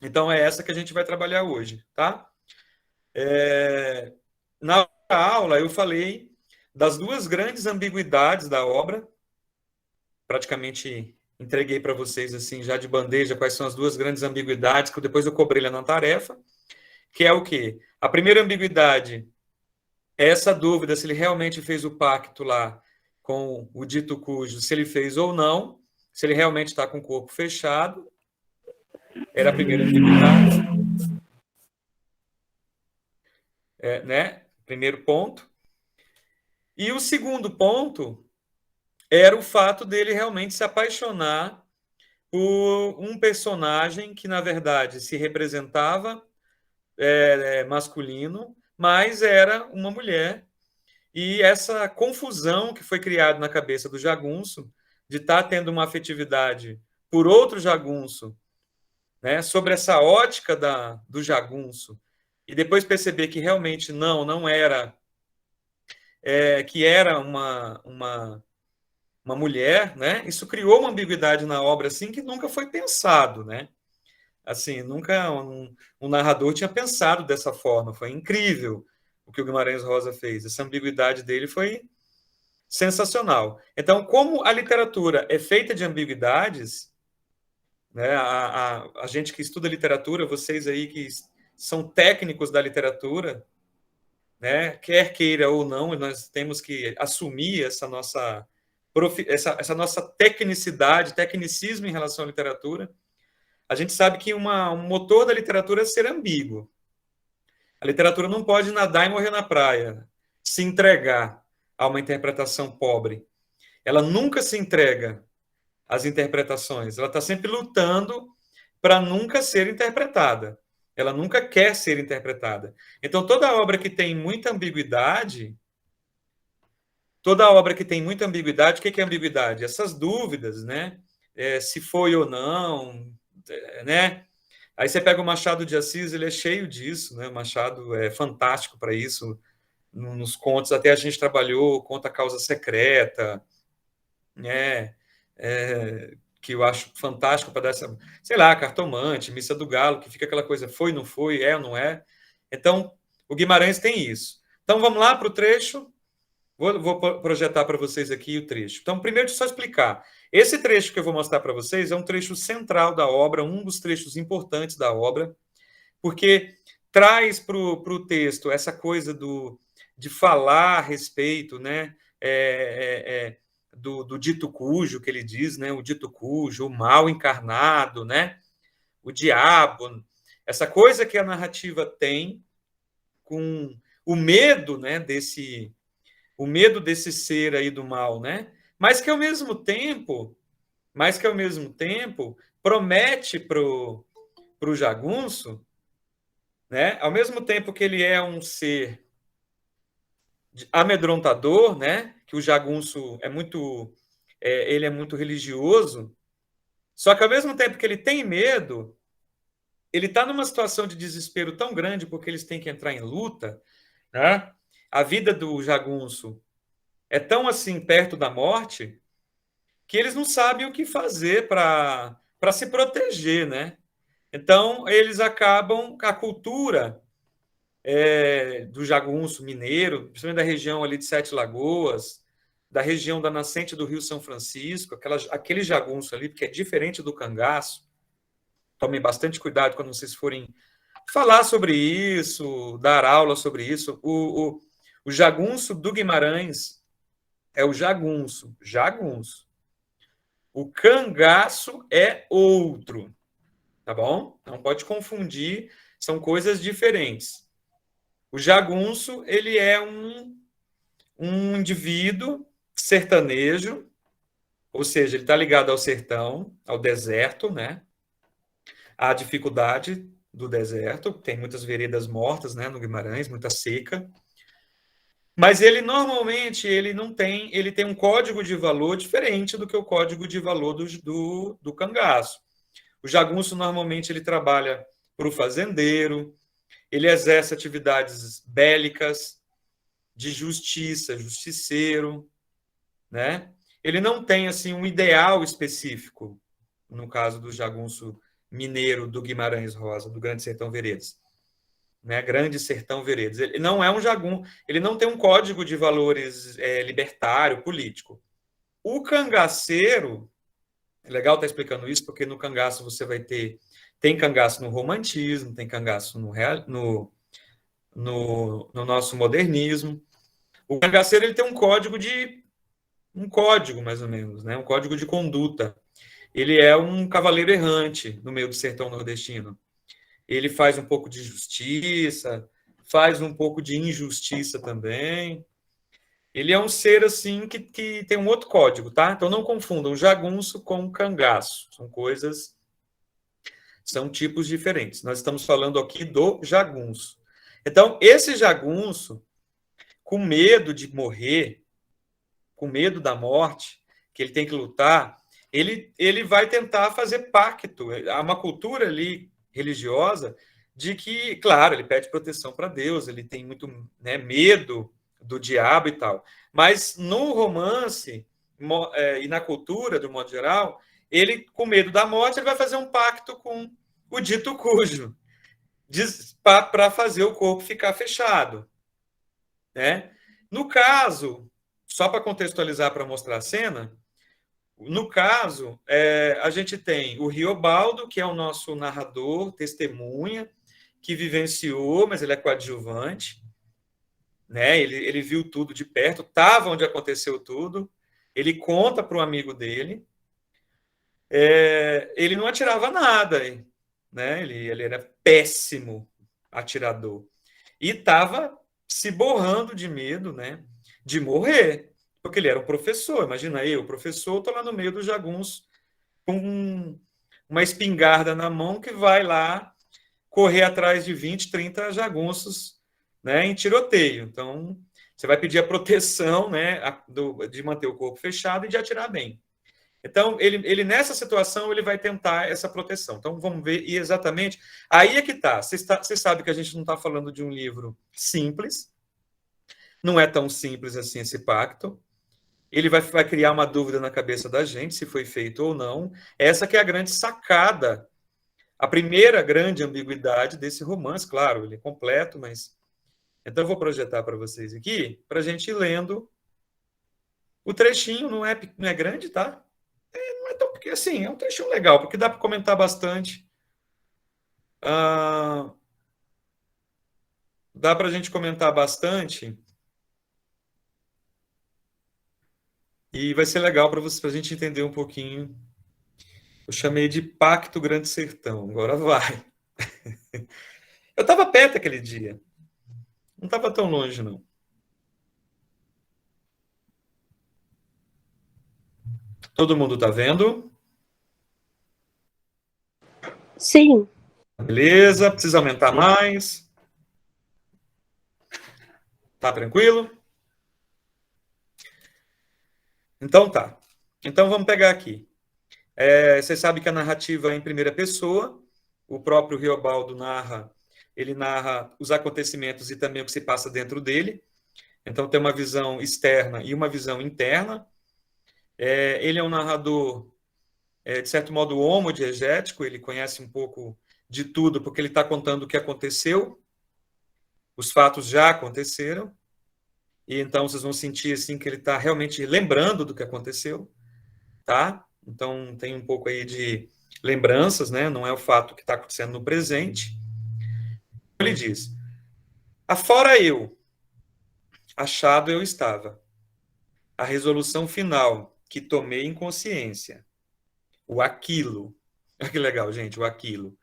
Então, é essa que a gente vai trabalhar hoje, tá? Na aula, eu falei das duas grandes ambiguidades da obra, praticamente entreguei para vocês, assim, já de bandeja, quais são as duas grandes ambiguidades, que depois eu cobrei lá na tarefa, que é o quê? A primeira ambiguidade é essa dúvida se ele realmente fez o pacto lá com o dito cujo, se ele fez ou não, se ele realmente está com o corpo fechado, era a primeira ambiguidade, né? Primeiro ponto. E o segundo ponto era o fato dele realmente se apaixonar por um personagem que, na verdade, se representava masculino, mas era uma mulher. E essa confusão que foi criada na cabeça do jagunço de estar tendo uma afetividade por outro jagunço, né, sobre essa ótica do jagunço, e depois perceber que realmente não era, que era uma mulher, né? Isso criou uma ambiguidade na obra assim que nunca foi pensado, né? Assim, nunca um narrador tinha pensado dessa forma. Foi incrível o que o Guimarães Rosa fez. Essa ambiguidade dele foi sensacional. Então, como a literatura é feita de ambiguidades, né? A gente que estuda literatura, vocês aí que são técnicos da literatura, né? Quer queira ou não, nós temos que assumir essa nossa tecnicidade, tecnicismo em relação à literatura. A gente sabe que um motor da literatura é ser ambíguo. A literatura não pode nadar e morrer na praia, se entregar a uma interpretação pobre. Ela nunca se entrega às interpretações. Ela está sempre lutando para nunca ser interpretada. Ela nunca quer ser interpretada. Então, toda obra que tem muita ambiguidade, o que é ambiguidade? Essas dúvidas, né? Se foi ou não, né? Aí você pega o Machado de Assis, ele é cheio disso, né? O Machado é fantástico para isso. Nos contos, até a gente trabalhou conta a causa secreta, né? Que eu acho fantástico para dar essa, sei lá, cartomante, missa do galo, que fica aquela coisa, foi, não foi, é ou não é. Então, o Guimarães tem isso. Então, vamos lá para o trecho. Vou projetar para vocês aqui o trecho. Então, primeiro, deixa eu só explicar. Esse trecho que eu vou mostrar para vocês é um trecho central da obra, um dos trechos importantes da obra, porque traz para o texto essa coisa de falar a respeito, né, do dito cujo, que ele diz, né, o dito cujo, o mal encarnado, né, o diabo, essa coisa que a narrativa tem com o medo, né, o medo desse ser aí do mal, né, mas que ao mesmo tempo promete pro jagunço, né? Ao mesmo tempo que ele é um ser amedrontador, né? Que o jagunço ele é muito religioso. Só que ao mesmo tempo que ele tem medo, ele está numa situação de desespero tão grande porque eles têm que entrar em luta, né? A vida do jagunço é tão assim perto da morte que eles não sabem o que fazer para se proteger, né? Então eles acabam a cultura do jagunço mineiro, principalmente da região ali de Sete Lagoas, da região da nascente do Rio São Francisco, aquele jagunço ali, porque é diferente do cangaço. Tomem bastante cuidado quando vocês forem falar sobre isso, dar aula sobre isso. O jagunço do Guimarães é o jagunço, jagunço. O cangaço é outro, tá bom? Não pode confundir, são coisas diferentes. O jagunço, ele é um indivíduo sertanejo, ou seja, ele está ligado ao sertão, ao deserto, né? À dificuldade do deserto, tem muitas veredas mortas, né, no Guimarães, muita seca. Mas ele normalmente ele não tem, ele tem um código de valor diferente do que o código de valor do cangaço. O jagunço normalmente ele trabalha para o fazendeiro, ele exerce atividades bélicas, de justiça, justiceiro, né? Ele não tem assim um ideal específico, no caso do jagunço mineiro do Guimarães Rosa, do Grande Sertão Veredas, né? Grande Sertão Veredas. Ele não é um jagunço, ele não tem um código de valores libertário, político. O cangaceiro, é legal estar explicando isso, porque no cangaço você vai ter. Tem cangaço no romantismo, tem cangaço no nosso modernismo. O cangaceiro ele tem um código mais ou menos, né? Um código de conduta. Ele é um cavaleiro errante no meio do sertão nordestino. Ele faz um pouco de justiça, faz um pouco de injustiça também. Ele é um ser assim que tem um outro código, tá? Então não confundam jagunço com cangaço. São coisas, são tipos diferentes. Nós estamos falando aqui do jagunço. Então, esse jagunço, com medo de morrer, com medo da morte, que ele tem que lutar, ele vai tentar fazer pacto. Há uma cultura ali religiosa de que, claro, ele pede proteção para Deus, ele tem muito, né, medo do diabo e tal. Mas no romance e na cultura, de um modo geral, ele, com medo da morte, ele vai fazer um pacto com o dito cujo, para fazer o corpo ficar fechado, né? No caso, só para contextualizar, para mostrar a cena, no caso, a gente tem o Riobaldo, que é o nosso narrador, testemunha, que vivenciou, mas ele é coadjuvante, né? Ele viu tudo de perto, estava onde aconteceu tudo, ele conta para o amigo dele, ele não atirava nada, né? Ele era péssimo atirador. E estava se borrando de medo, né, de morrer, porque ele era um professor. Imagina eu, professor, estou lá no meio do jagunço com uma espingarda na mão que vai lá correr atrás de 20, 30 jagunços, né, em tiroteio. Então, você vai pedir a proteção, né, de manter o corpo fechado e de atirar bem. Então, ele nessa situação, ele vai tentar essa proteção. Então, vamos ver e exatamente. Aí é que está. Você sabe que a gente não está falando de um livro simples, não é tão simples assim esse pacto. Ele vai criar uma dúvida na cabeça da gente, se foi feito ou não. Essa que é a grande sacada, a primeira grande ambiguidade desse romance. Claro, ele é completo, mas... Então, eu vou projetar para vocês aqui, para a gente ir lendo. O trechinho não é grande, tá? Não é tão, porque assim, é um trechinho legal, porque dá para comentar bastante. Ah, dá para a gente comentar bastante e vai ser legal para a gente entender um pouquinho. Eu chamei de Pacto Grande Sertão, agora vai. Eu estava perto aquele dia, não estava tão longe, não. Todo mundo está vendo? Sim. Beleza, precisa aumentar mais? Tá tranquilo? Então tá. Então vamos pegar aqui. Você sabe que a narrativa é em primeira pessoa, o próprio Riobaldo ele narra os acontecimentos e também o que se passa dentro dele. Então tem uma visão externa e uma visão interna. Ele é um narrador, de certo modo, homodiegético, ele conhece um pouco de tudo, porque ele está contando o que aconteceu, os fatos já aconteceram, e então vocês vão sentir assim que ele está realmente lembrando do que aconteceu, tá? Então tem um pouco aí de lembranças, né? Não é o fato que está acontecendo no presente. Ele diz: afora eu, achado eu estava, a resolução final que tomei em consciência, o aquilo. Olha que legal, gente, o aquilo.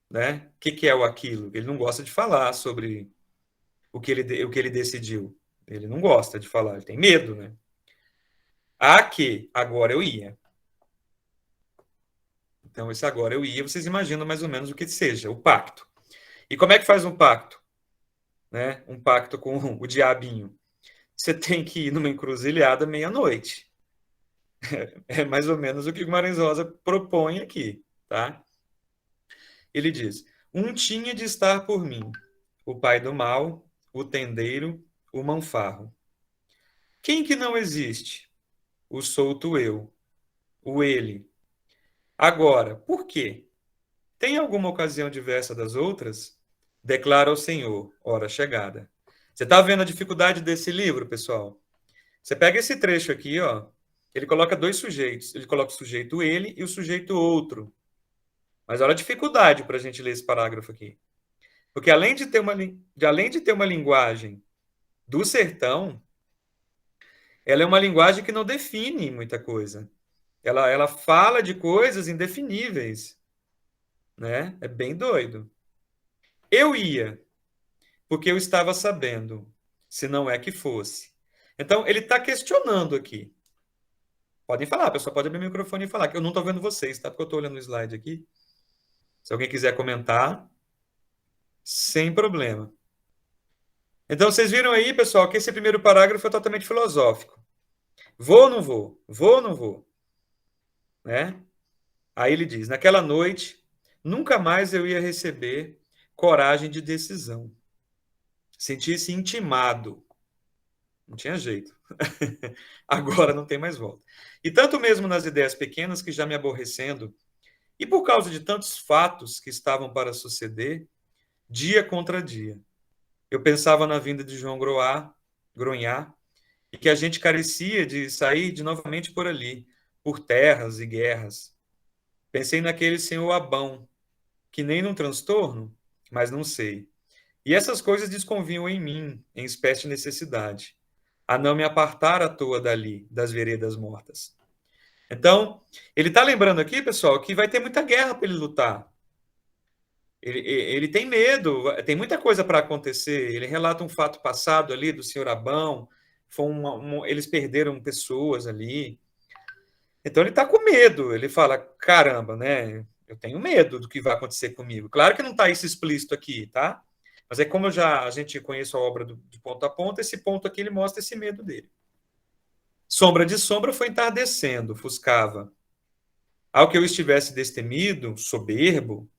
Né? O que é o aquilo? Ele não gosta de falar sobre o que ele decidiu. Ele não gosta de falar, ele tem medo, né? A que agora eu ia. Então, esse agora eu ia, vocês imaginam mais ou menos o que seja, o pacto. E como é que faz um pacto? Né? Um pacto com o diabinho. Você tem que ir numa encruzilhada meia-noite. É mais ou menos o que o Guimarães Rosa propõe aqui, tá? Ele diz: um tinha de estar por mim, o pai do mal, o tendeiro, o manfarro. Quem que não existe? O solto eu, o ele. Agora, por quê? Tem alguma ocasião diversa das outras? Declara ao Senhor, hora chegada. Você está vendo a dificuldade desse livro, pessoal? Você pega esse trecho aqui, ó, ele coloca dois sujeitos. Ele coloca o sujeito ele e o sujeito outro. Mas olha a dificuldade para a gente ler esse parágrafo aqui. Porque além de ter uma linguagem do sertão, ela é uma linguagem que não define muita coisa. Ela fala de coisas indefiníveis, né? É bem doido. Eu ia, porque eu estava sabendo, se não é que fosse. Então, ele está questionando aqui. Podem falar, a pessoa pode abrir o microfone e falar, que eu não estou vendo vocês, tá? Porque eu estou olhando o slide aqui. Se alguém quiser comentar, sem problema. Então, vocês viram aí, pessoal, que esse primeiro parágrafo é totalmente filosófico. Vou ou não vou? Vou ou não vou? Né? Aí ele diz: naquela noite, nunca mais eu ia receber coragem de decisão. Senti-se intimado. Não tinha jeito. Agora não tem mais volta. E tanto mesmo nas ideias pequenas que já me aborrecendo, e por causa de tantos fatos que estavam para suceder, dia contra dia. Eu pensava na vinda de João Gronhar, e que a gente carecia de sair de novamente por ali, por terras e guerras. Pensei naquele senhor Abão, que nem num transtorno, mas não sei. E essas coisas desconvinham em mim, em espécie de necessidade, a não me apartar à toa dali, das veredas mortas. Então, ele está lembrando aqui, pessoal, que vai ter muita guerra para ele lutar. Ele tem medo, tem muita coisa para acontecer. Ele relata um fato passado ali do senhor Abão, eles perderam pessoas ali. Então ele está com medo. Ele fala: caramba, né? Eu tenho medo do que vai acontecer comigo. Claro que não está isso explícito aqui, tá? Mas é como a gente conhece a obra de ponta a ponta, esse ponto aqui ele mostra esse medo dele. Sombra de sombra foi entardecendo, fuscava. Ao que eu estivesse destemido, soberbo,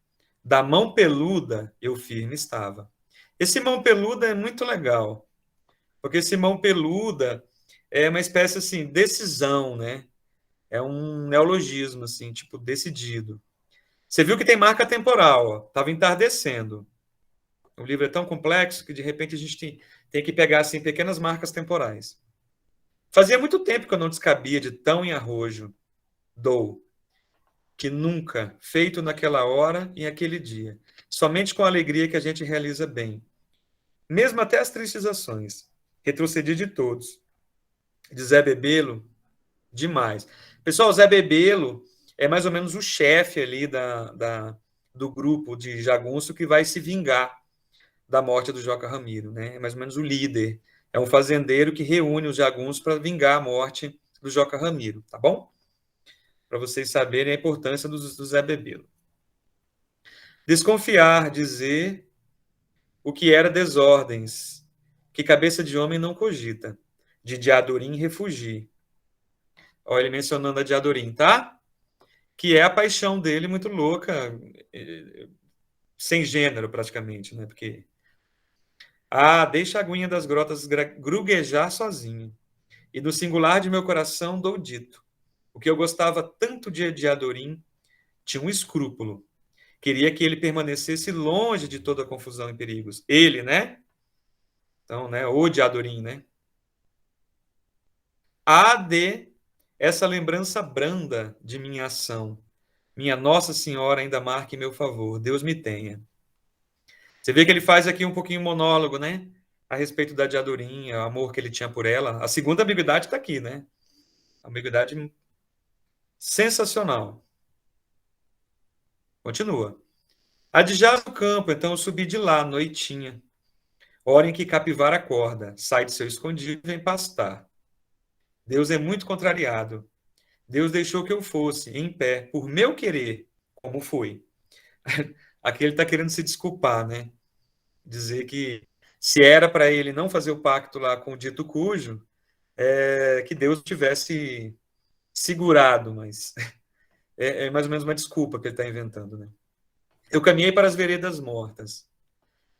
da mão peluda eu firme estava. Esse mão peluda é muito legal, porque esse mão peluda é uma espécie assim, decisão, né? É um neologismo assim, tipo decidido. Você viu que tem marca temporal, ó. Tava entardecendo. O livro é tão complexo que de repente a gente tem que pegar assim pequenas marcas temporais. Fazia muito tempo que eu não descabia de tão em arrojo, dou, que nunca, feito naquela hora e aquele dia. Somente com a alegria que a gente realiza bem. Mesmo até as tristes ações. Retrocedi de todos. De Zé Bebelo, demais. Pessoal, o Zé Bebelo é mais ou menos o chefe ali do grupo de jagunço que vai se vingar da morte do Joca Ramiro, né? É mais ou menos o líder. É um fazendeiro que reúne os jagunços para vingar a morte do Joca Ramiro, tá bom? Para vocês saberem a importância do Zé Bebelo. Desconfiar, dizer o que era desordens, que cabeça de homem não cogita, de Diadorim refugie. Olha ele mencionando a Diadorim, tá? Que é a paixão dele muito louca, sem gênero praticamente, né? Porque deixa a aguinha das grotas gruguejar sozinho. E do singular de meu coração dou dito. O que eu gostava tanto de Diadorim tinha um escrúpulo. Queria que ele permanecesse longe de toda confusão e perigos. Ele, né? Então, né? O Diadorim, né? Há de essa lembrança branda de minha ação. Minha Nossa Senhora ainda marque meu favor. Deus me tenha. Você vê que ele faz aqui um pouquinho monólogo, né? A respeito da Diadorim, o amor que ele tinha por ela. A segunda ambiguidade está aqui, né? A ambiguidade sensacional. Continua. Adjaz o campo, então eu subi de lá, noitinha. Hora em que capivara acorda, sai de seu escondido e vem pastar. Deus é muito contrariado. Deus deixou que eu fosse, em pé, por meu querer, como foi. Aqui ele está querendo se desculpar, né? Dizer que se era para ele não fazer o pacto lá com o dito cujo, que Deus tivesse segurado, mas é mais ou menos uma desculpa que ele está inventando, né? Eu caminhei para as veredas mortas.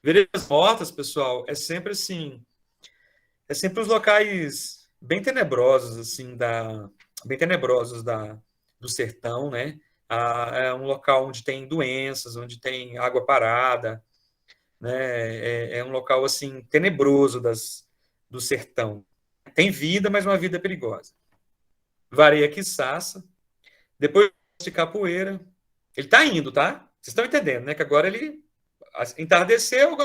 Veredas mortas, pessoal, é sempre assim, é sempre os locais bem tenebrosos, assim, bem tenebrosos do sertão, né? É um local onde tem doenças, onde tem água parada, né? É um local assim tenebroso do sertão. Tem vida, mas uma vida perigosa. Vareia Quiçaça, depois de capoeira. Ele está indo, tá? Vocês estão entendendo, né? Que agora ele entardeceu,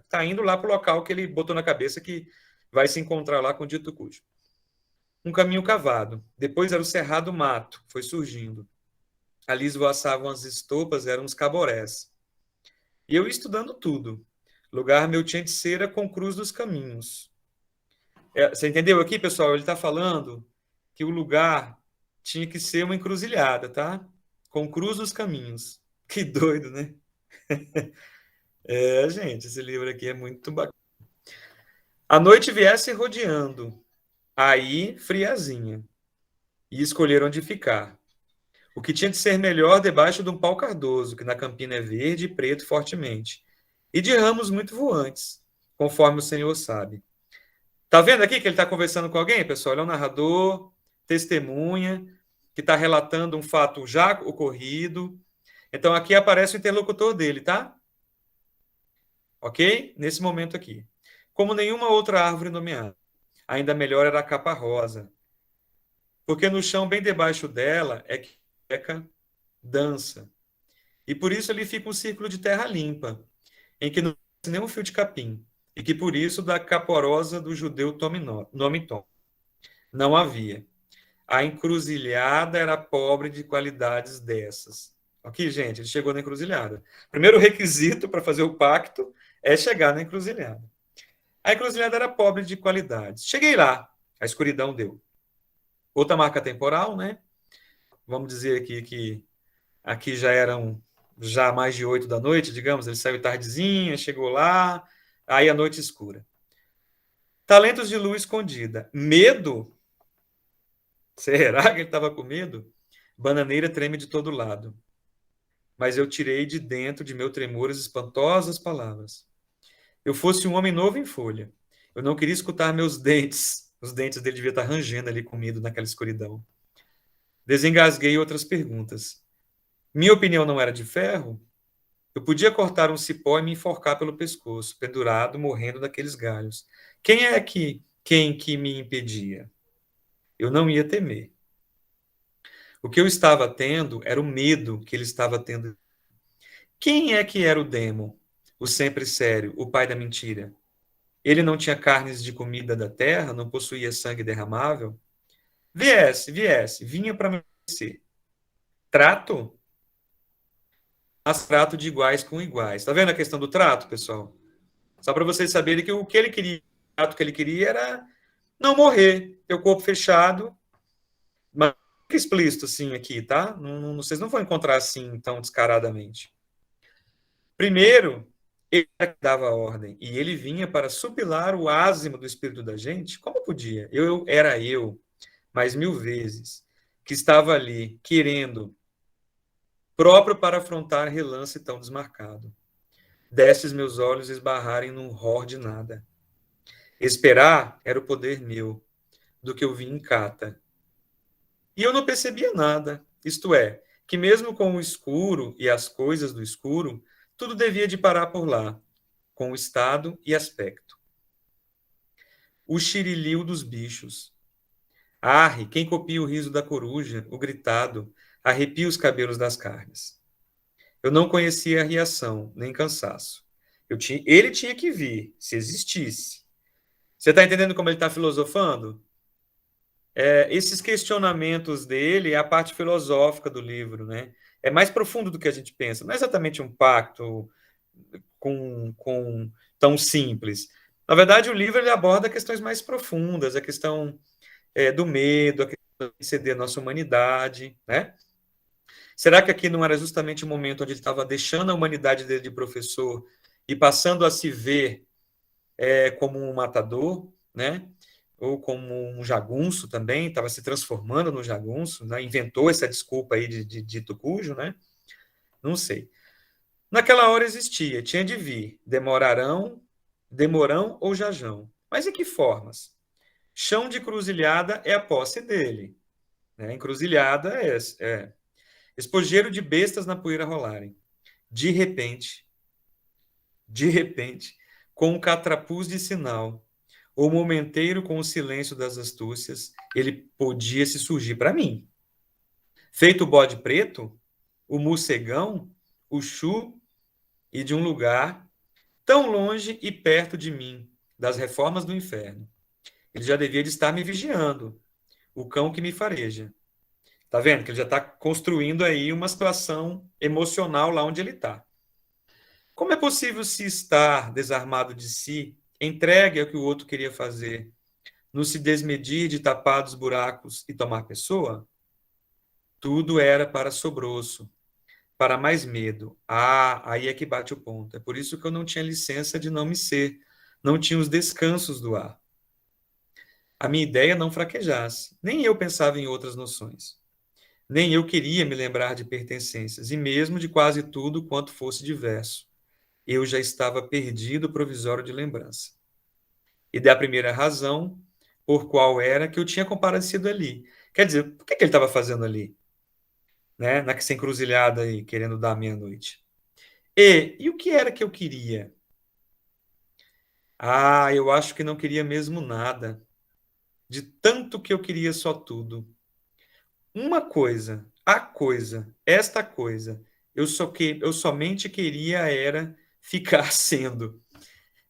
tá indo lá para o local que ele botou na cabeça que vai se encontrar lá com o dito cujo. Um caminho cavado. Depois era o Cerrado Mato, foi surgindo. Ali esvoaçavam as estopas, eram os caborés. E eu ia estudando tudo. Lugar meu tinha de cera com cruz dos caminhos. Você entendeu aqui, pessoal? Ele está falando que o lugar tinha que ser uma encruzilhada, tá? Com cruz dos caminhos. Que doido, né? Gente, esse livro aqui é muito bacana. A noite viesse rodeando, aí friazinha, e escolheram onde ficar. O que tinha de ser melhor debaixo de um pau cardoso, que na campina é verde e preto fortemente, e de ramos muito voantes, conforme o Senhor sabe. Tá vendo aqui que ele está conversando com alguém, pessoal? Ele é um narrador, testemunha, que está relatando um fato já ocorrido. Então aqui aparece o interlocutor dele, tá? Ok? Nesse momento aqui. Como nenhuma outra árvore nomeada. Ainda melhor era a capa rosa, porque no chão, bem debaixo dela, é que Rebeca dança. E por isso ali fica um círculo de terra limpa, em que não tem nenhum fio de capim, e que por isso da caporosa do judeu nome Tom. Não havia. A encruzilhada era pobre de qualidades dessas. Aqui, gente, ele chegou na encruzilhada. Primeiro requisito para fazer o pacto é chegar na encruzilhada. A encruzilhada era pobre de qualidades. Cheguei lá, a escuridão deu. Outra marca temporal, né? Vamos dizer aqui que aqui já eram já mais de 8 da noite, digamos. Ele saiu tardezinha, chegou lá, aí a noite escura. Talentos de luz escondida. Medo? Será que ele estava com medo? Bananeira treme de todo lado. Mas eu tirei de dentro de meu tremor as espantosas palavras. Eu fosse um homem novo em folha. Eu não queria escutar meus dentes. Os dentes dele devia estar rangendo ali com medo naquela escuridão. Desengasguei outras perguntas. Minha opinião não era de ferro? Eu podia cortar um cipó e me enforcar pelo pescoço, pendurado, morrendo daqueles galhos. Quem que me impedia? Eu não ia temer. O que eu estava tendo era o medo que ele estava tendo. Quem é que era o demo? O sempre sério, o pai da mentira? Ele não tinha carnes de comida da terra, não possuía sangue derramável? Viesse, vinha para me conhecer. Trato? Mas trato de iguais com iguais. Tá vendo a questão do trato, pessoal? Só para vocês saberem que o que ele queria, o trato que ele queria era não morrer, ter o corpo fechado, mas explícito assim aqui, tá? Vocês não vão encontrar assim tão descaradamente. Primeiro, ele dava a ordem e ele vinha para supilar o ázimo do espírito da gente. Como podia? Era eu, mais 1000 vezes, que estava ali querendo, próprio para afrontar relance tão desmarcado. Destes meus olhos esbarrarem num ror de nada. Esperar era o poder meu, do que eu vi em cata. E eu não percebia nada, isto é, que mesmo com o escuro e as coisas do escuro, tudo devia de parar por lá, com o estado e aspecto. O xiriliu dos bichos. Arre, quem copia o riso da coruja, o gritado, arrepia os cabelos das carnes. Eu não conhecia a reação, nem cansaço. Ele tinha que vir, se existisse. Você está entendendo como ele está filosofando? Esses questionamentos dele é a parte filosófica do livro, né? É mais profundo do que a gente pensa. Não é exatamente um pacto com tão simples. Na verdade, o livro ele aborda questões mais profundas, a questão do medo, a questão de ceder a nossa humanidade, né? Será que aqui não era justamente o momento onde ele estava deixando a humanidade dele de professor e passando a se ver como um matador, né? Ou como um jagunço também, estava se transformando no jagunço, né? Inventou essa desculpa aí de dito cujo, né? Não sei. Naquela hora existia, tinha de vir, demorão ou jajão. Mas em que formas? Chão de cruzilhada é a posse dele. Né? Encruzilhada é. Espojeiro de bestas na poeira rolarem. De repente, de repente, com um catrapuz de sinal, ou momenteiro com o silêncio das astúcias, ele podia se surgir para mim. Feito o bode preto, o morcegão, o chu, e de um lugar tão longe e perto de mim, das reformas do inferno. Ele já devia de estar me vigiando, o cão que me fareja. Tá vendo? Que ele já está construindo aí uma situação emocional lá onde ele está. Como é possível se estar desarmado de si, entregue ao que o outro queria fazer, no se desmedir de tapados buracos e tomar pessoa? Tudo era para sobroço, para mais medo. Ah, aí é que bate o ponto. É por isso que eu não tinha licença de não me ser, não tinha os descansos do ar. A minha ideia não fraquejasse, nem eu pensava em outras noções. Nem eu queria me lembrar de pertencências, e mesmo de quase tudo quanto fosse diverso. Eu já estava perdido provisório de lembrança. E da primeira razão por qual era que eu tinha comparecido ali. Quer dizer, por que ele estava fazendo ali? Né? Nessa encruzilhada aí, querendo dar meia-noite. E o que era que eu queria? Ah, eu acho que não queria mesmo nada. De tanto que eu queria só tudo. Uma coisa, a coisa, esta coisa, eu somente queria era ficar sendo.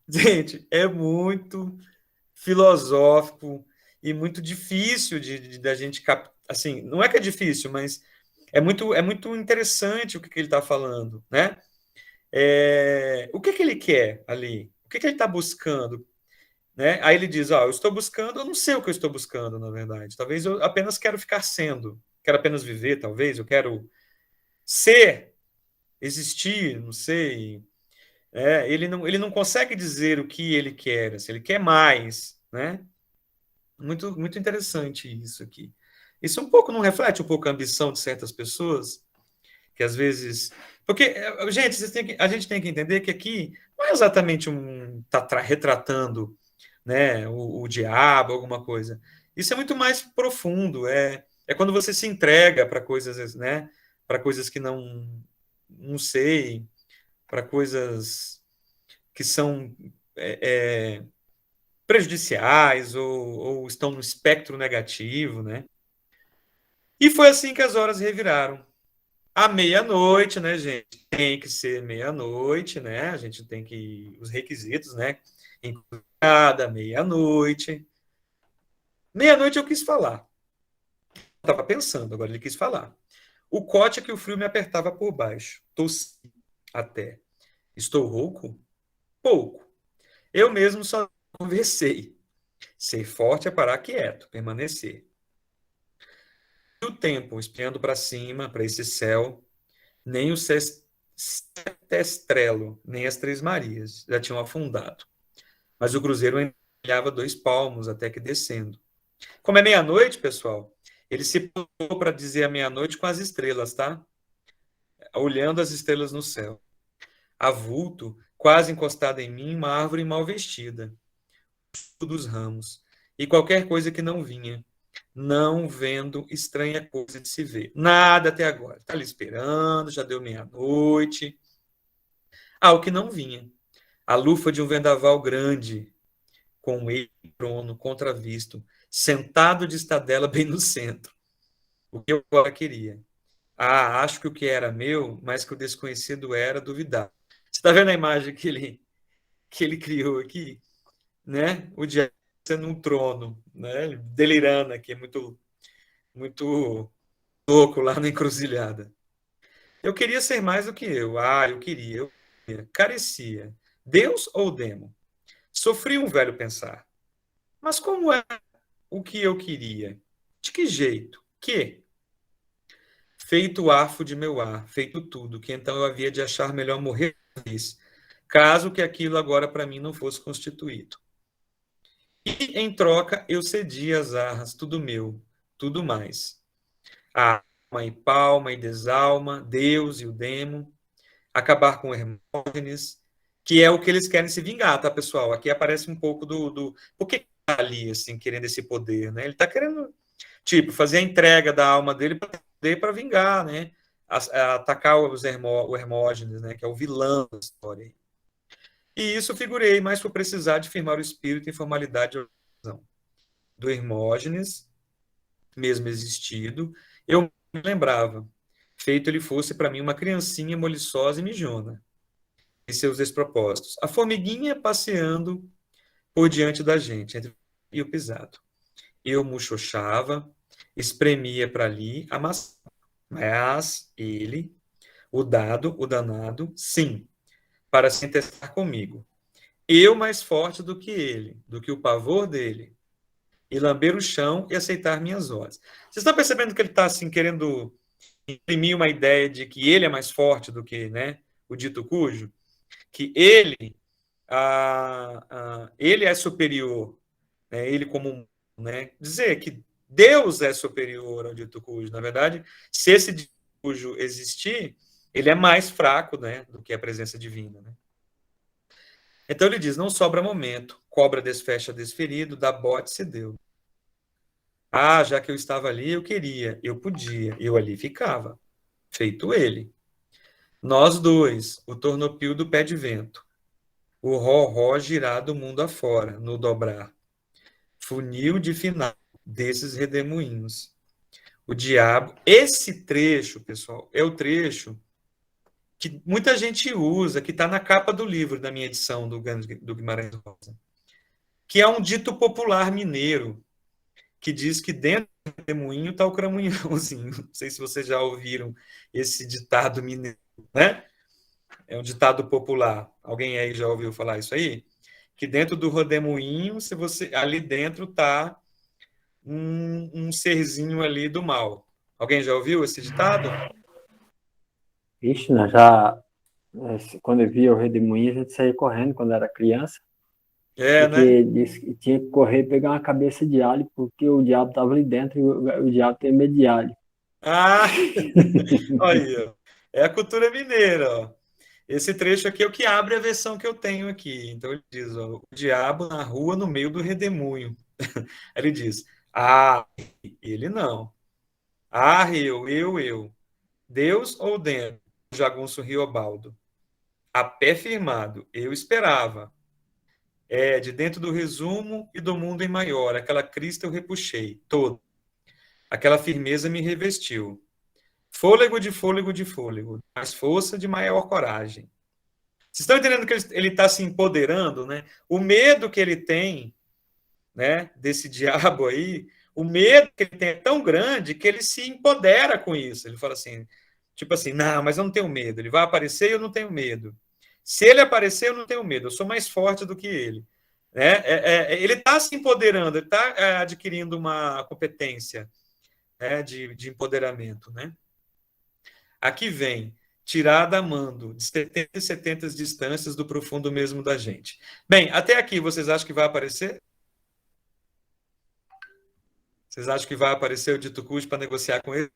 Gente, é muito filosófico e muito difícil da gente assim, não é que é difícil, mas é muito interessante o que ele está falando, né? O que ele quer ali? O que ele está buscando? Né? Aí ele diz, eu estou buscando, eu não sei o que eu estou buscando, na verdade. Talvez eu apenas quero ficar sendo, quero apenas viver, talvez, eu quero ser, existir, não sei. Ele não consegue dizer o que ele quer, assim, ele quer mais, né? Muito, muito interessante isso aqui. Isso um pouco não reflete um pouco a ambição de certas pessoas, que às vezes. Porque, gente, a gente tem que entender que aqui não é exatamente retratando, né, o diabo, alguma coisa. Isso é muito mais profundo. É quando você se entrega para coisas, né, para coisas que não sei, para coisas que são prejudiciais ou estão no espectro negativo, né? E foi assim que as horas reviraram. À meia-noite, né, gente? Tem que ser meia-noite, né? A gente tem que os requisitos, né? Cada meia-noite. Meia-noite eu quis falar. Estava pensando, agora ele quis falar. O cote é que o frio me apertava por baixo. Tossi até. Estou rouco? Pouco. Eu mesmo só conversei. Ser forte é parar quieto, permanecer. E o tempo, espiando para cima, para esse céu, nem o Setestrelo, nem as Três Marias já tinham afundado. Mas o cruzeiro olhava 2 palmos até que descendo. Como é meia-noite, pessoal, ele se pôs para dizer a meia-noite com as estrelas, tá? Olhando as estrelas no céu. Avulto, quase encostada em mim, uma árvore mal vestida, dos ramos, e qualquer coisa que não vinha, não vendo estranha coisa de se ver. Nada até agora. Está ali esperando, já deu meia-noite. O que não vinha. A lufa de um vendaval grande, com ele trono contravisto, sentado de estadela bem no centro. O que eu agora queria. Acho que o que era meu, mas que o desconhecido era duvidar. Você está vendo a imagem que ele criou aqui? Né? O diabo sendo um trono, né? Delirando aqui, muito, muito louco lá na encruzilhada. Eu queria ser mais do que eu. Eu queria. Carecia. Deus ou demo? Sofri um velho pensar. Mas como é o que eu queria? De que jeito? Que? Feito o arfo de meu ar, feito tudo, que então eu havia de achar melhor morrer feliz, caso que aquilo agora para mim não fosse constituído. E em troca eu cedia as arras, tudo meu, tudo mais. A alma e palma e desalma, Deus e o demo, acabar com Hermógenes, que é o que eles querem se vingar, tá, pessoal? Aqui aparece um pouco do... Por que tá ali, assim, querendo esse poder, né? Ele tá querendo, tipo, fazer a entrega da alma dele para vingar, né? a atacar o Hermógenes, né, que é o vilão da história. E isso figurei, mas por precisar de firmar o espírito em formalidade de oração. Do Hermógenes, mesmo existido, eu me lembrava, feito ele fosse para mim uma criancinha moliçosa e mijona, em seus despropósitos. A formiguinha passeando por diante da gente, entre e o pisado. Eu muxoxava, espremia para ali, amassava. Mas ele, o danado, sim, para se entestar comigo. Eu mais forte do que ele, do que o pavor dele, e lamber o chão e aceitar minhas ordens. Vocês estão percebendo que ele está assim querendo imprimir uma ideia de que ele é mais forte do que, né, o dito cujo, que ele é superior, né, ele como, né, dizer que Deus é superior ao dito cujo. Na verdade, se esse dito cujo existir, ele é mais fraco, né, do que a presença divina, né? Então ele diz: não sobra momento, cobra desfecha desferido, dá bote se deu. Ah, já que eu estava ali, eu queria, eu podia, eu ali ficava. Feito ele. Nós dois, o tornopio do pé de vento, o ró-ró girado mundo afora, no dobrar. Funil de final desses redemoinhos. O diabo. Esse trecho, pessoal, é o trecho que muita gente usa, que está na capa do livro da minha edição do Guimarães Rosa, que é um dito popular mineiro, que diz que dentro do redemoinho está o cramunhãozinho. Não sei se vocês já ouviram esse ditado mineiro, né? É um ditado popular. Alguém aí já ouviu falar isso aí? Que dentro do redemoinho, se você ali dentro está um serzinho ali do mal. Alguém já ouviu esse ditado? Vixe, nós já, quando eu via o Redemoinho, a gente saía correndo quando era criança, É, né? porque disse que tinha que correr e pegar uma cabeça de alho, porque o diabo estava ali dentro e o diabo tem medo de alho. Ah, aí, ó. É a cultura mineira, ó. Esse trecho aqui é o que abre a versão que eu tenho aqui. Então ele diz, ó, o diabo na rua no meio do redemoinho. Ele diz, ah, ele não. Ah, eu. Deus ou dentro? Jagunço Riobaldo. A pé firmado, eu esperava. É, de dentro do resumo e do mundo em maior, aquela crista eu repuxei, todo. Aquela firmeza me revestiu. Fôlego de fôlego de fôlego, mais força de maior coragem. Vocês estão entendendo que ele está se empoderando, né? O medo que ele tem, né, desse diabo aí, o medo que ele tem é tão grande que ele se empodera com isso. Ele fala assim, tipo assim, não, mas eu não tenho medo. Ele vai aparecer e eu não tenho medo. Se ele aparecer, eu não tenho medo. Eu sou mais forte do que ele. Né? Ele está se empoderando, ele está adquirindo uma competência, né, de empoderamento, né? Aqui vem, tirada a mando, de 70 e 70 distâncias do profundo mesmo da gente. Bem, até aqui, vocês acham que vai aparecer? Vocês acham que vai aparecer o dito cujo para negociar com ele?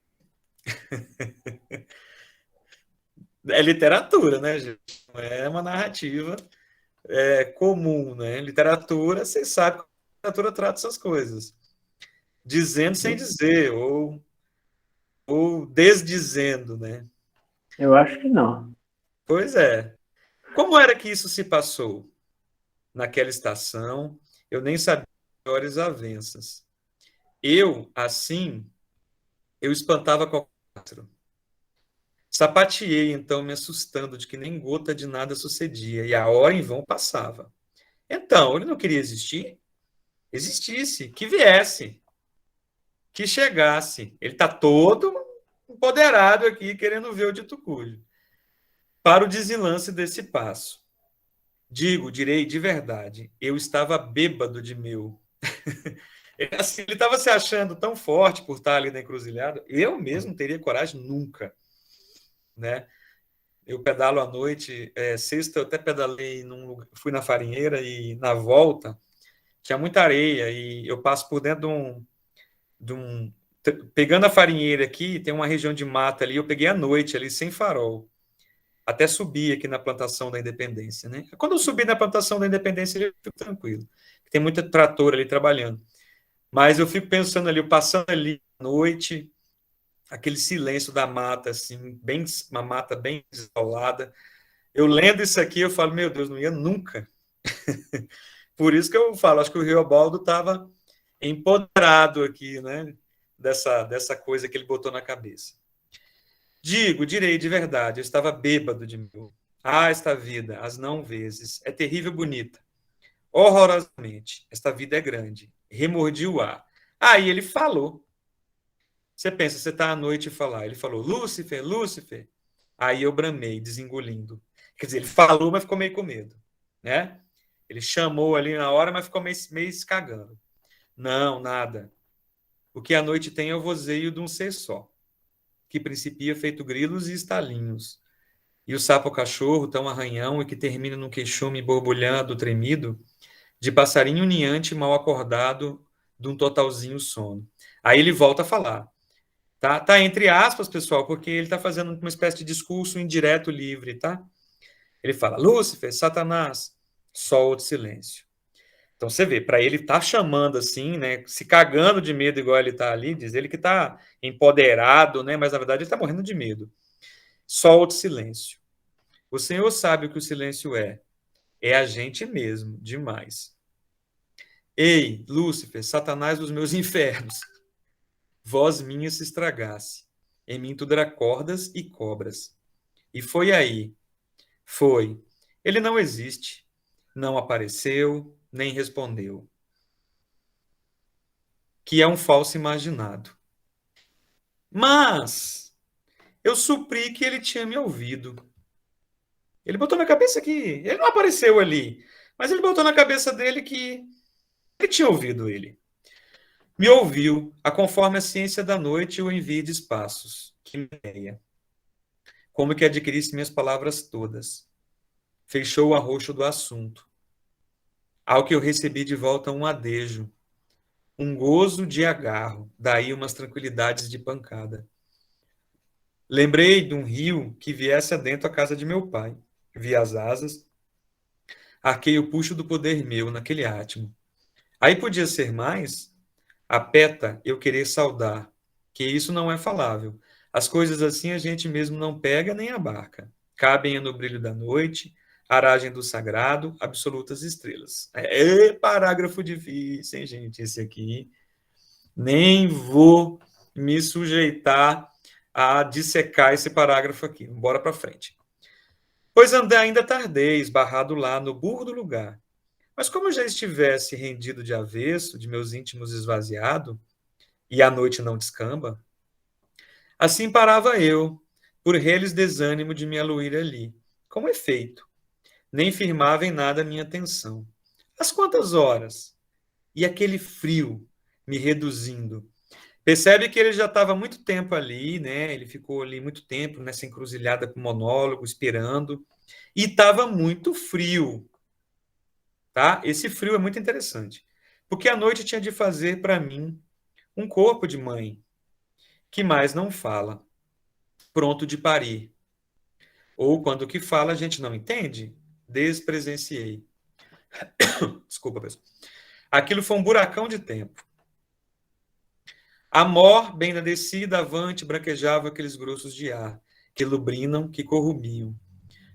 É literatura, né, gente? Não é uma narrativa comum, né? Literatura, vocês sabem como a literatura trata essas coisas. Dizendo sem dizer, ou desdizendo, né? Eu acho que não. Pois é. Como era que isso se passou? Naquela estação, eu nem sabia maiores avanças. Eu, assim, eu espantava qualquer outro. Sapateei, então, me assustando de que nem gota de nada sucedia, e a hora em vão passava. Então, ele não queria existir? Existisse, que viesse, que chegasse. Ele está todo empoderado aqui, querendo ver o dito cujo. Para o desenlace desse passo. Direi de verdade, eu estava bêbado de meu. Assim, ele estava se achando tão forte por estar ali na encruzilhada. Eu mesmo não teria coragem nunca, né? Eu pedalo à noite, sexta eu até pedalei fui na farinheira e na volta tinha muita areia e eu passo por dentro de um pegando a farinheira aqui, tem uma região de mata ali, eu peguei à noite ali sem farol, até subir aqui na plantação da Independência, né? Quando eu subi na plantação da Independência, eu fico tranquilo. Tem muito trator ali trabalhando. Mas eu fico pensando ali, eu passando ali à noite, aquele silêncio da mata, assim, bem, uma mata bem isolada. Eu lendo isso aqui, eu falo, meu Deus, não ia nunca. Por isso que eu falo, acho que o Riobaldo estava empoderado aqui, né? Dessa coisa que ele botou na cabeça. Direi de verdade, eu estava bêbado de mim. Ah, esta vida, as não vezes, é terrível bonita. Horrorosamente, esta vida é grande. Remordi o ar. Aí ele falou. Você pensa, você está à noite e falar. Ele falou, Lúcifer, Lúcifer. Aí eu bramei, desengolindo. Quer dizer, ele falou, mas ficou meio com medo. Né? Ele chamou ali na hora, mas ficou meio se cagando. Não, nada. O que a noite tem é o vozeio de um ser só, que principia feito grilos e estalinhos. E o sapo cachorro, tão arranhão, e que termina num queixume borbulhando, tremido, de passarinho uniante mal acordado de um totalzinho sono. Aí ele volta a falar. Tá entre aspas, pessoal, porque ele está fazendo uma espécie de discurso indireto livre, tá? Ele fala, Lúcifer, Satanás, só outro silêncio. Então você vê, para ele estar chamando assim, né, se cagando de medo igual ele está ali, diz ele que está empoderado, né, mas na verdade ele está morrendo de medo. Só outro silêncio. O Senhor sabe o que o silêncio é. É a gente mesmo, demais. Ei, Lúcifer, Satanás dos meus infernos, voz minha se estragasse. Em mim tudo era cordas e cobras. E foi aí. Foi. Ele não existe. Não apareceu, nem respondeu. Que é um falso imaginado. Mas eu supri que ele tinha me ouvido. Ele botou na cabeça que. Ele não apareceu ali. Mas ele botou na cabeça dele que ele tinha ouvido ele. Me ouviu, a conforme a ciência da noite o envie de espaços. Que ideia. Como que adquirisse minhas palavras todas. Fechou o arroxo do assunto. Ao que eu recebi de volta um adejo, um gozo de agarro, daí umas tranquilidades de pancada. Lembrei de um rio que viesse adentro a casa de meu pai. Vi as asas, arquei o puxo do poder meu naquele átimo. Aí podia ser mais? A peta eu querer saudar, que isso não é falável. As coisas assim a gente mesmo não pega nem abarca. Cabem no brilho da noite, aragem do sagrado, absolutas estrelas. Parágrafo difícil, hein, gente, esse aqui. Nem vou me sujeitar a dissecar esse parágrafo aqui. Bora para frente. Pois andei ainda tardei, esbarrado lá no burro do lugar. Mas como eu já estivesse rendido de avesso, de meus íntimos esvaziado, e a noite não descamba, assim parava eu, por reles desânimo de me aluir ali, com efeito, nem firmava em nada a minha atenção. Às quantas horas? E aquele frio me reduzindo. Percebe que ele já estava muito tempo ali, né? Ele ficou ali muito tempo nessa encruzilhada com o monólogo, esperando, e estava muito frio, tá? Esse frio é muito interessante, porque a noite tinha de fazer para mim um corpo de mãe, que mais não fala, pronto de parir. Ou quando o que fala a gente não entende, despresenciei. Desculpa, pessoal. Aquilo foi um buracão de tempo. A mor, bem na descida, avante, branquejava aqueles grossos de ar, que lubrinam, que corrumiam.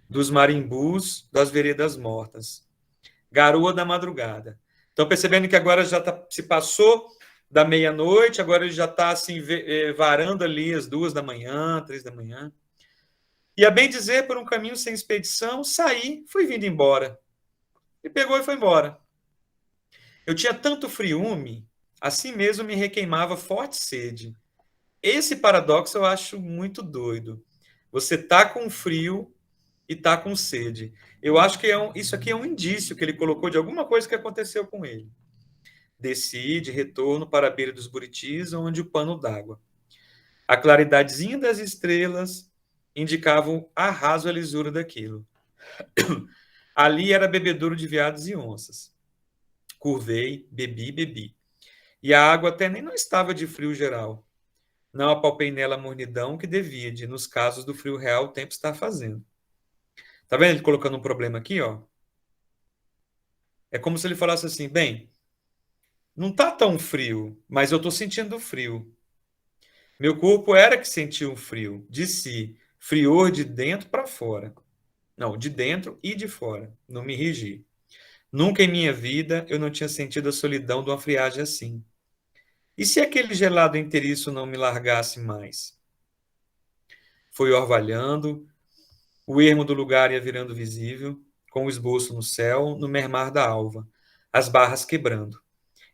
Dos marimbus, das veredas mortas. Garoa da madrugada. Estão percebendo que agora já se passou da meia-noite, agora ele já está assim, varando ali as 2 da manhã, 3 da manhã. E a bem dizer, por um caminho sem expedição, saí, fui vindo embora. E pegou e foi embora. Eu tinha tanto friume, assim mesmo me requeimava forte sede. Esse paradoxo eu acho muito doido. Você tá com frio e tá com sede. Eu acho que isso aqui é um indício que ele colocou de alguma coisa que aconteceu com ele. Desci de retorno para a beira dos buritis, onde o pano d'água. A claridadezinha das estrelas indicavam a raso a lisura daquilo. Ali era bebedouro de veados e onças. Curvei, bebi. E a água até nem não estava de frio geral. Não apalpei nela a mornidão que devia de, nos casos do frio real, o tempo está fazendo. Tá vendo ele colocando um problema aqui, ó? É como se ele falasse assim, bem, não tá tão frio, mas eu tô sentindo frio. Meu corpo era que sentia um frio, de si, frior de dentro para fora. Não, de dentro e de fora. Não me rigi. Nunca em minha vida eu não tinha sentido a solidão de uma friagem assim. E se aquele gelado inteiriço não me largasse mais? Foi orvalhando, o ermo do lugar ia virando visível, com o esboço no céu, no mermar da alva, as barras quebrando.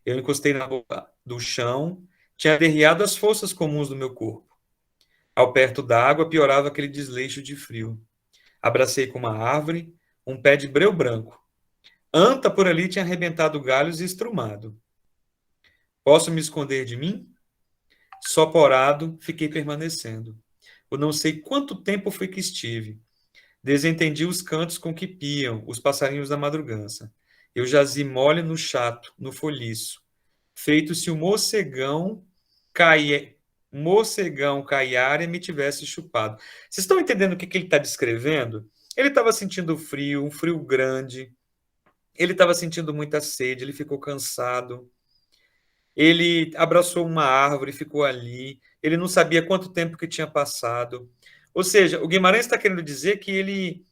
Eu encostei na boca do chão, tinha derriado as forças comuns do meu corpo. Ao perto da água piorava aquele desleixo de frio. Abracei com uma árvore, um pé de breu branco. Anta por ali tinha arrebentado galhos e estrumado. Posso me esconder de mim? Só porado, fiquei permanecendo. Eu não sei quanto tempo foi que estive. Desentendi os cantos com que piam os passarinhos da madrugança. Eu jazi mole no chato, no folhiço, feito se o caia, mocegão caiara me tivesse chupado. Vocês estão entendendo o que ele está descrevendo? Ele estava sentindo frio, um frio grande, ele estava sentindo muita sede, ele ficou cansado, ele abraçou uma árvore, ficou ali, ele não sabia quanto tempo que tinha passado. Ou seja, o Guimarães está querendo dizer que ele,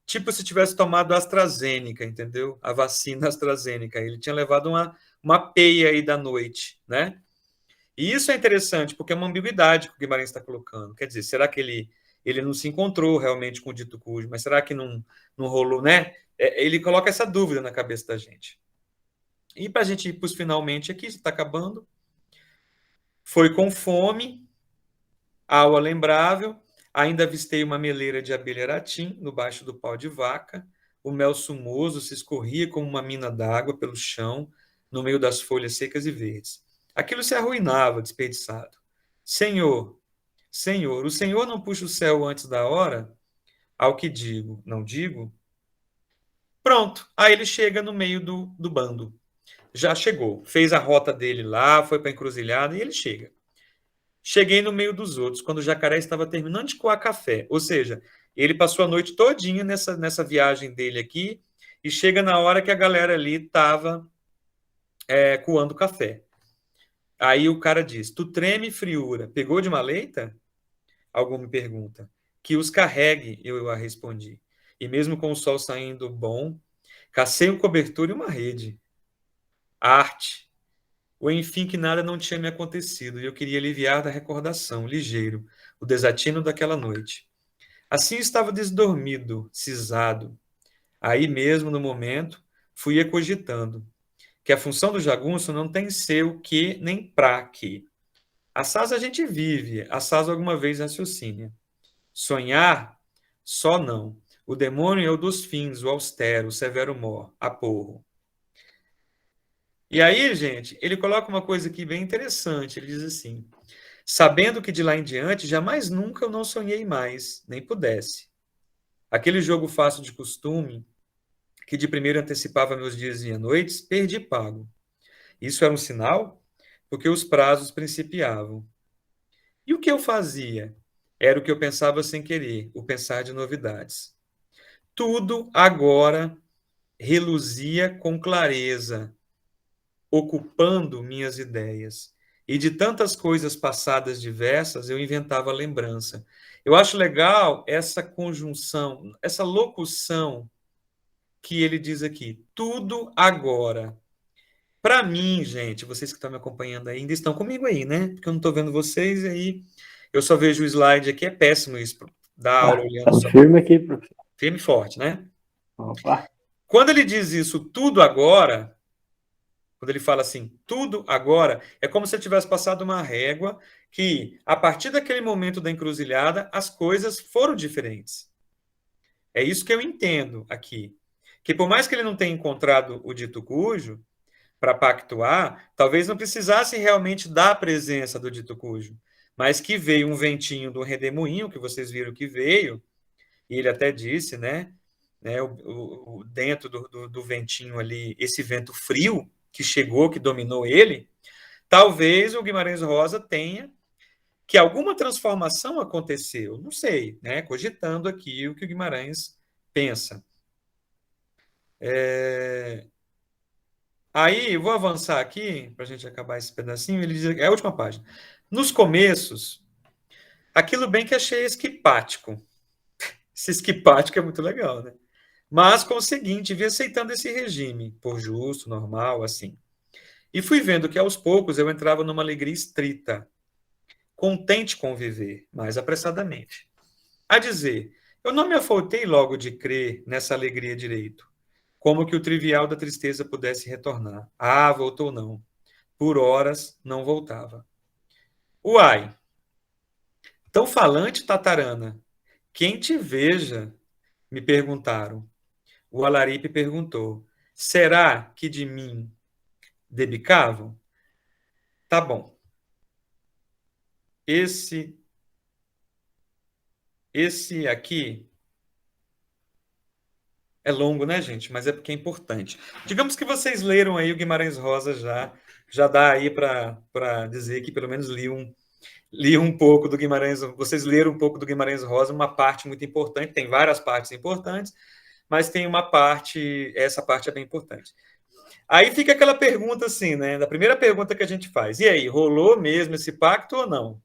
tipo, se tivesse tomado AstraZeneca, entendeu? A vacina AstraZeneca. Ele tinha levado uma peia aí da noite, né? E isso é interessante, porque é uma ambiguidade que o Guimarães está colocando. Quer dizer, será que ele não se encontrou realmente com o dito cujo? Mas será que não rolou, né? Ele coloca essa dúvida na cabeça da gente. E para a gente ir para os finalmente aqui, está acabando. Foi com fome, ao alembrável, ainda avistei uma meleira de abelha aratim no baixo do pau de vaca. O mel sumoso se escorria como uma mina d'água pelo chão, no meio das folhas secas e verdes. Aquilo se arruinava, desperdiçado. Senhor, Senhor, o Senhor não puxa o céu antes da hora? Ao que digo, não digo? Pronto, aí ele chega no meio do bando. Já chegou, fez a rota dele lá, foi para a encruzilhada e ele chega. Cheguei no meio dos outros, quando o jacaré estava terminando de coar café. Ou seja, ele passou a noite todinha nessa viagem dele aqui e chega na hora que a galera ali estava coando café. Aí o cara diz: Tu treme, friura, pegou de maleita? Algum me pergunta. Que os carregue, eu a respondi. E mesmo com o sol saindo bom, cacei um cobertor e uma rede. Arte. Ou enfim que nada não tinha me acontecido e eu queria aliviar da recordação, ligeiro, o desatino daquela noite. Assim estava desdormido, cisado. Aí mesmo, no momento, fui cogitando que a função do jagunço não tem ser o que nem pra quê. Assaz a gente vive, assaz alguma vez raciocínio. Sonhar, só não. O demônio é o dos fins, o austero, o severo mor, aporro. E aí, gente, ele coloca uma coisa aqui bem interessante. Ele diz assim: sabendo que de lá em diante jamais nunca eu não sonhei mais, nem pudesse. Aquele jogo fácil de costume, que de primeiro antecipava meus dias e noites, perdi pago. Isso era um sinal, porque os prazos principiavam. E o que eu fazia? Era o que eu pensava sem querer, o pensar de novidades. Tudo agora reluzia com clareza, ocupando minhas ideias. E de tantas coisas passadas diversas, eu inventava lembrança. Eu acho legal essa conjunção, essa locução que ele diz aqui. Tudo agora. Para mim, gente, vocês que estão me acompanhando aí, ainda estão comigo aí, né? Porque eu não estou vendo vocês, e aí eu só vejo o slide aqui, é péssimo isso, dar aula olhando Estamos só. firme aqui, professor. Firme e forte, né? Opa. Quando ele diz isso, tudo agora, quando ele fala assim, tudo agora, é como se ele tivesse passado uma régua que, a partir daquele momento da encruzilhada, as coisas foram diferentes. É isso que eu entendo aqui. Que por mais que ele não tenha encontrado o dito cujo, para pactuar, talvez não precisasse realmente da presença do dito cujo, mas que veio um ventinho do redemoinho, que vocês viram que veio, e ele até disse, né dentro do ventinho ali, esse vento frio que chegou, que dominou ele, talvez o Guimarães Rosa tenha que alguma transformação aconteceu, não sei, né? Cogitando aqui o que o Guimarães pensa. Aí, eu vou avançar aqui, para a gente acabar esse pedacinho. Ele diz, é a última página. Nos começos, aquilo bem que achei esquipático. Esse esquipático é muito legal, né? Mas com o seguinte, vi aceitando esse regime, por justo, normal, assim. E fui vendo que aos poucos eu entrava numa alegria estrita, contente com viver, mais apressadamente. A dizer, eu não me afoutei logo de crer nessa alegria direito, como que o trivial da tristeza pudesse retornar. Ah, voltou não. Por horas não voltava. Uai, tão falante, tatarana, quem te veja, me perguntaram. O alaripe perguntou, será que de mim debicavam? Tá bom. Esse aqui é longo, né, gente? Mas é porque é importante. Digamos que vocês leram aí o Guimarães Rosa já dá aí para dizer que pelo menos li um pouco do Guimarães, vocês leram um pouco do Guimarães Rosa, uma parte muito importante, tem várias partes importantes, mas tem uma parte, essa parte é bem importante. Aí fica aquela pergunta assim, né? Da primeira pergunta que a gente faz. E aí, rolou mesmo esse pacto ou não?